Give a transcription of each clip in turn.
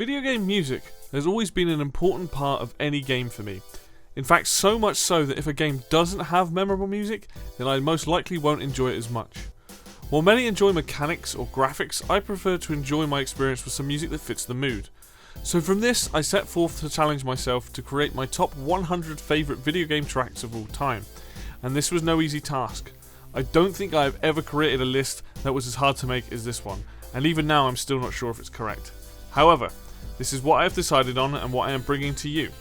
Video game music has always been an important part of any game for me. In fact, so much so that if a game doesn't have memorable music, then I most likely won't enjoy it as much. While many enjoy mechanics or graphics, I prefer to enjoy my experience with some music that fits the mood. So from this, I set forth to challenge myself to create my top 100 favourite video game tracks of all time. And this was no easy task. I don't think I have ever created a list that was as hard to make as this one, and even now I'm still not sure if it's correct. However, this is what I have decided on and what I am bringing to you.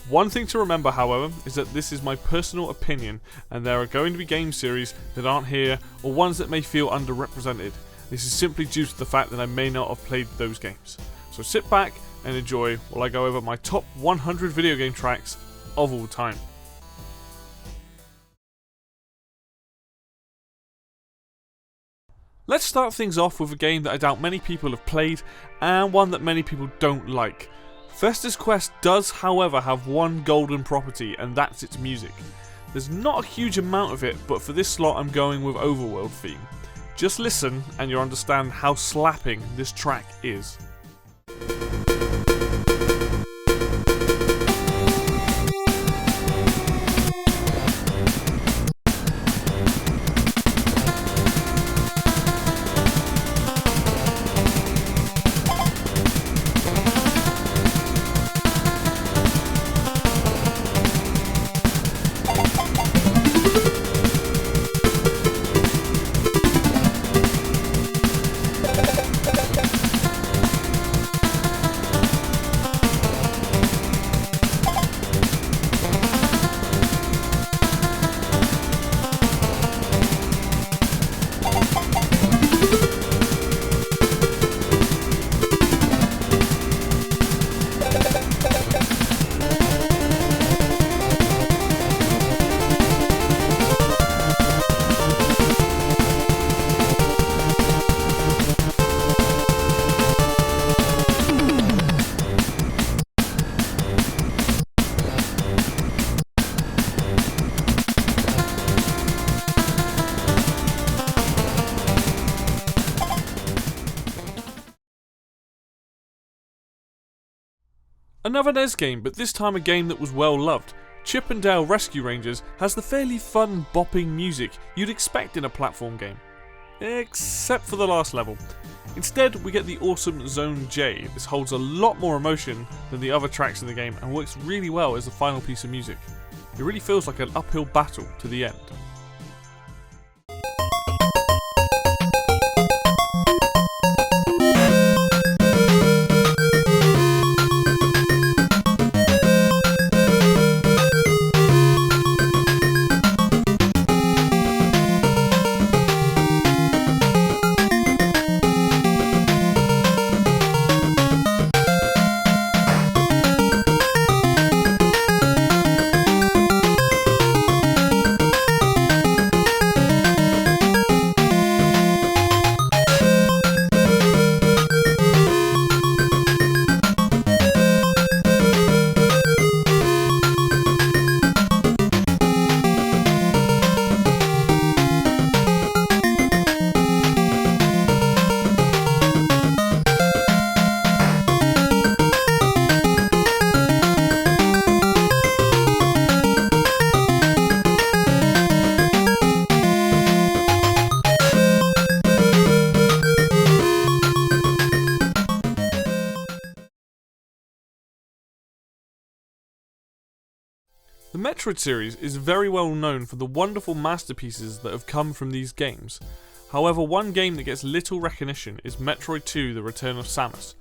One thing to remember, however, is that this is my personal opinion, and there are going to be game series that aren't here or ones that may feel underrepresented. This is simply due to the fact that I may not have played those games. So sit back and enjoy while I go over my top 100 video game tracks of all time. Let's start things off with a game that I doubt many people have played, and one that many people don't like. Festus Quest does, however, have one golden property, and that's its music. There's not a huge amount of it, but for this slot I'm going with Overworld theme. Just listen and you'll understand how slapping this track is. Another NES game, but this time a game that was well loved. Chip 'n Dale Rescue Rangers has the fairly fun, bopping music you'd expect in a platform game. Except for the last level. Instead, we get the awesome Zone J. This holds a lot more emotion than the other tracks in the game and works really well as the final piece of music. It really feels like an uphill battle to the end. The Metroid series is very well known for the wonderful masterpieces that have come from these games. However, one game that gets little recognition is Metroid 2: The Return of Samus.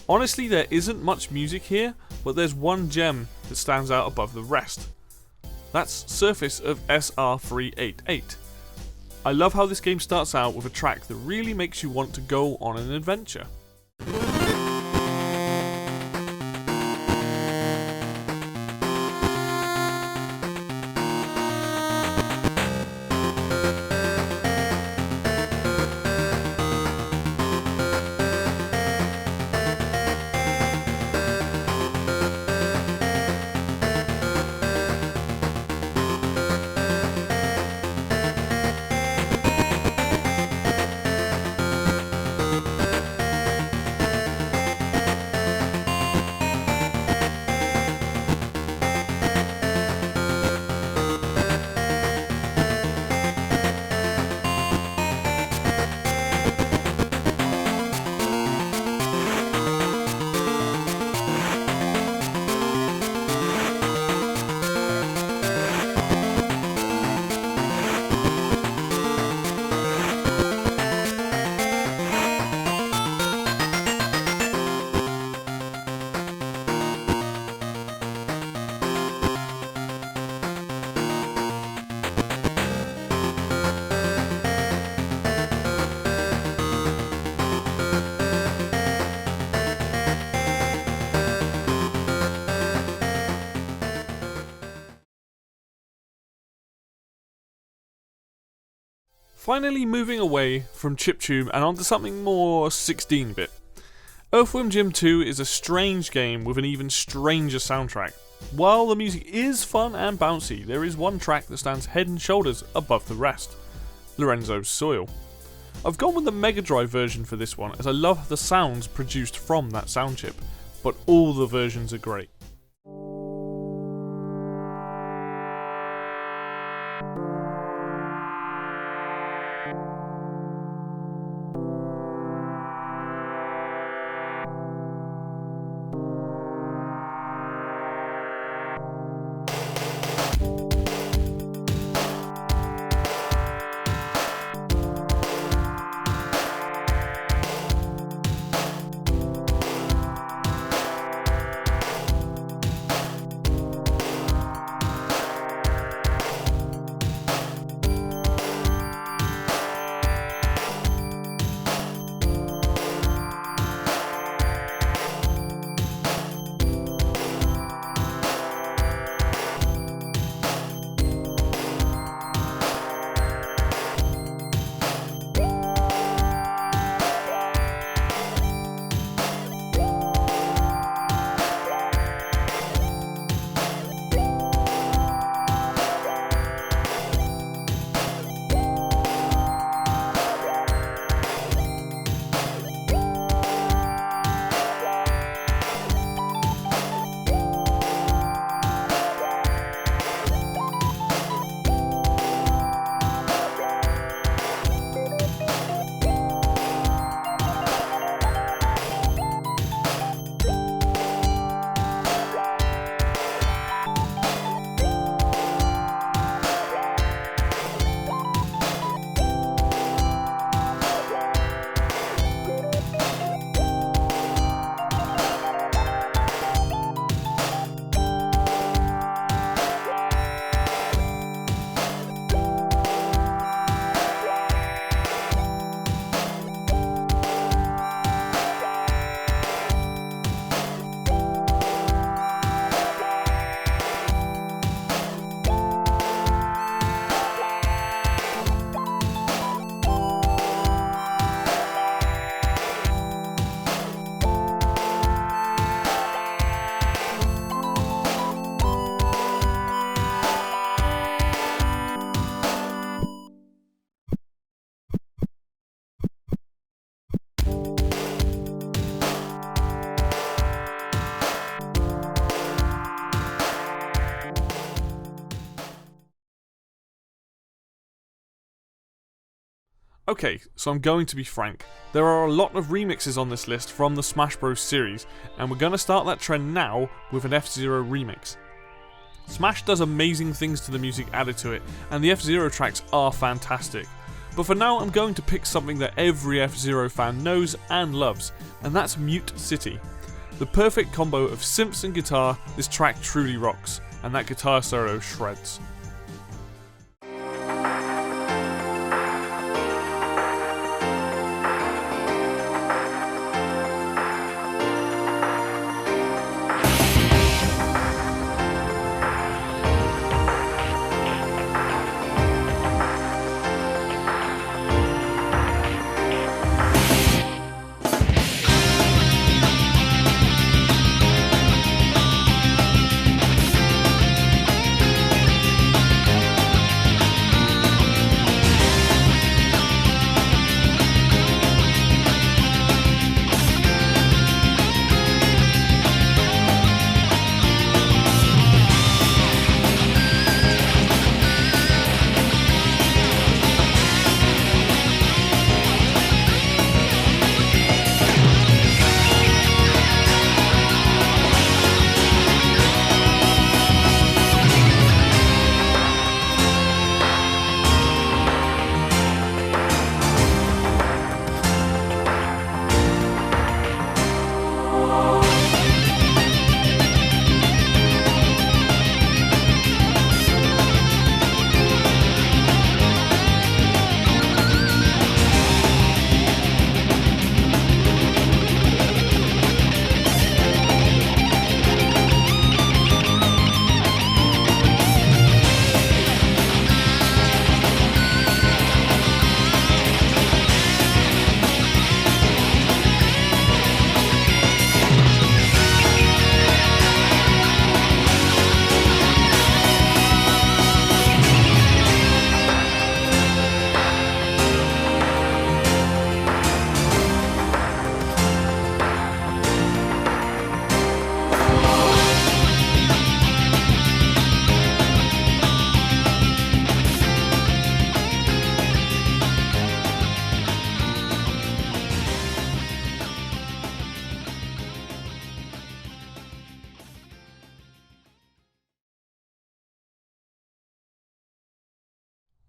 Honestly, there isn't much music here, but there's one gem that stands out above the rest. That's Surface of SR388. I love how this game starts out with a track that really makes you want to go on an adventure. Finally moving away from chiptune and onto something more 16-bit. Earthworm Jim 2 is a strange game with an even stranger soundtrack. While the music is fun and bouncy, there is one track that stands head and shoulders above the rest: Lorenzo's Soil. I've gone with the Mega Drive version for this one as I love the sounds produced from that sound chip, but all the versions are great. Okay, so I'm going to be frank. There are a lot of remixes on this list from the Smash Bros series, and we're going to start that trend now with an F-Zero remix. Smash does amazing things to the music added to it, and the F-Zero tracks are fantastic. But for now I'm going to pick something that every F-Zero fan knows and loves, and that's Mute City. The perfect combo of synths and guitar, this track truly rocks, and that guitar solo shreds.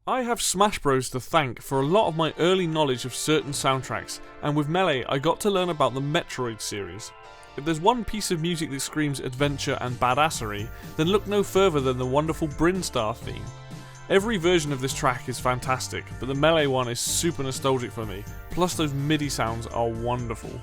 I have Smash Bros to thank for a lot of my early knowledge of certain soundtracks, and with Melee I got to learn about the Metroid series. If there's one piece of music that screams adventure and badassery, then look no further than the wonderful Brinstar theme. Every version of this track is fantastic, but the Melee one is super nostalgic for me, plus those MIDI sounds are wonderful.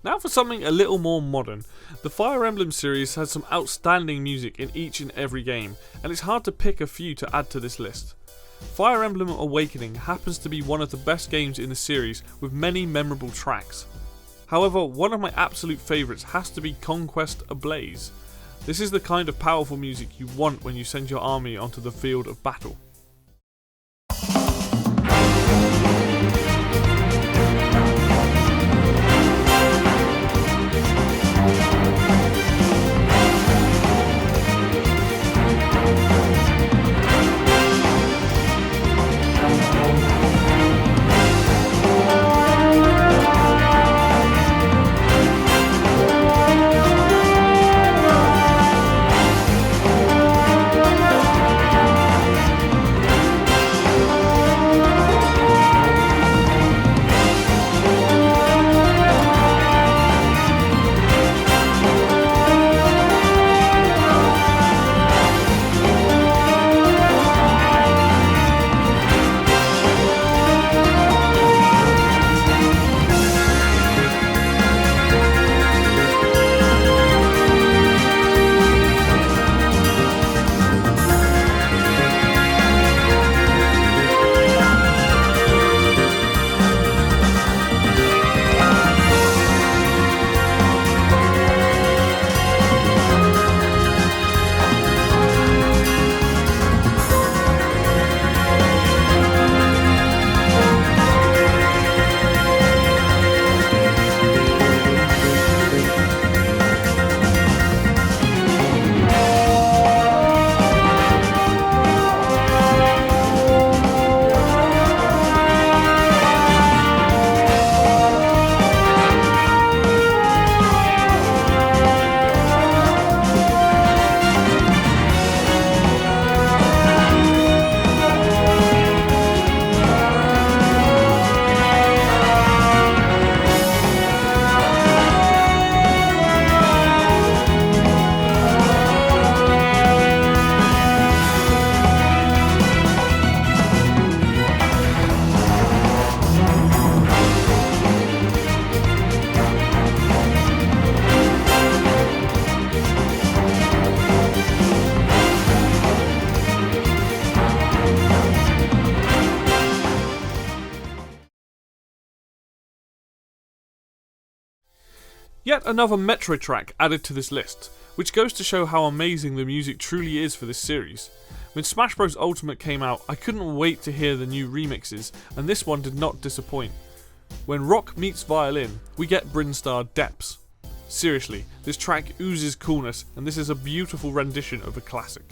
Now for something a little more modern. The Fire Emblem series has some outstanding music in each and every game, and it's hard to pick a few to add to this list. Fire Emblem Awakening happens to be one of the best games in the series with many memorable tracks. However, one of my absolute favourites has to be Conquest Ablaze. This is the kind of powerful music you want when you send your army onto the field of battle. Yet another Metro track added to this list, which goes to show how amazing the music truly is for this series. When Smash Bros. Ultimate came out, I couldn't wait to hear the new remixes, and this one did not disappoint. When rock meets violin, we get Brinstar Depths. Seriously, this track oozes coolness, and this is a beautiful rendition of a classic.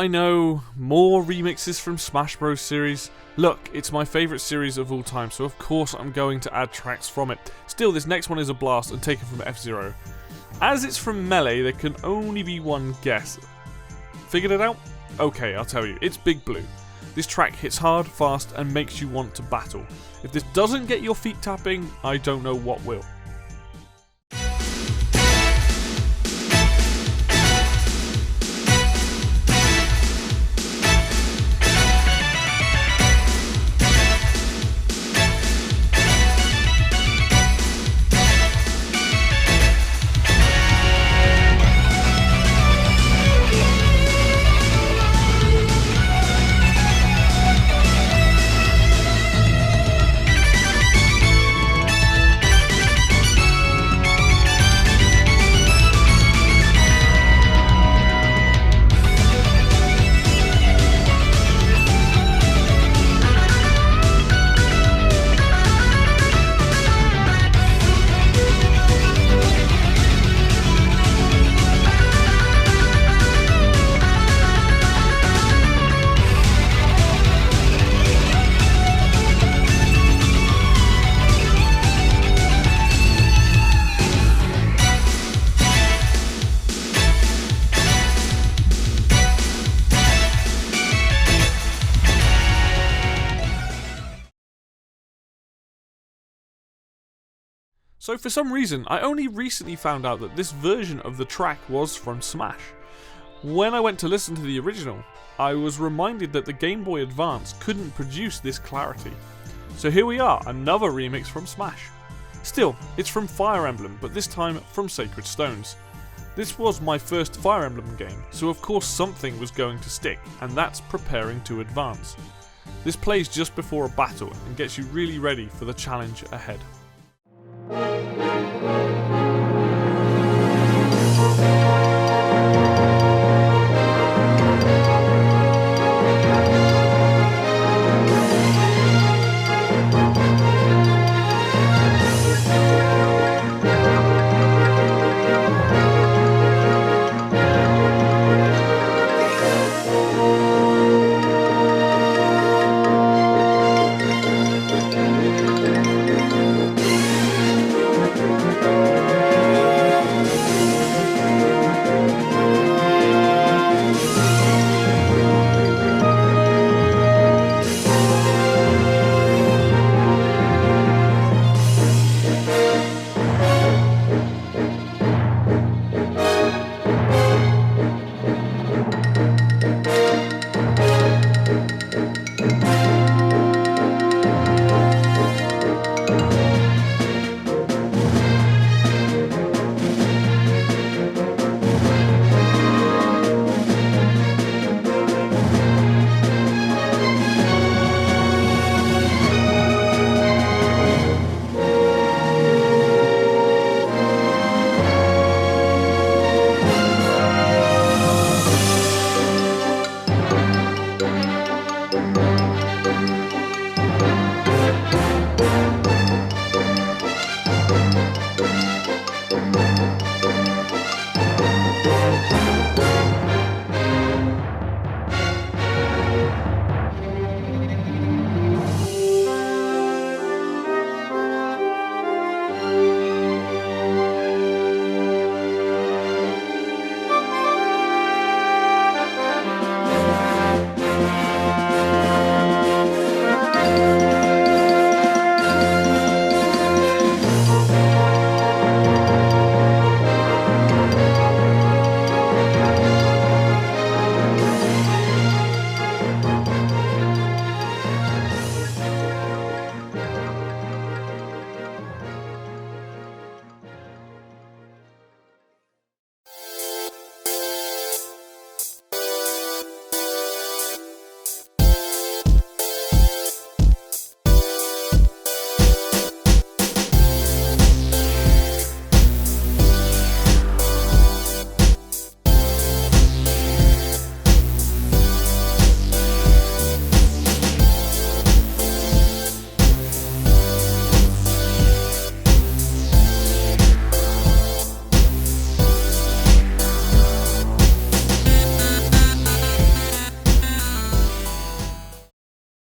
I know, more remixes from Smash Bros series. Look, it's my favourite series of all time, so of course I'm going to add tracks from it. Still, this next one is a blast and taken from F-Zero. As it's from Melee, there can only be one guess. Figured it out? Okay, I'll tell you, it's Big Blue. This track hits hard, fast, and makes you want to battle. If this doesn't get your feet tapping, I don't know what will. So for some reason, I only recently found out that this version of the track was from Smash. When I went to listen to the original, I was reminded that the Game Boy Advance couldn't produce this clarity. So here we are, another remix from Smash. Still, it's from Fire Emblem, but this time from Sacred Stones. This was my first Fire Emblem game, so of course something was going to stick, and that's preparing to advance. This plays just before a battle and gets you really ready for the challenge ahead.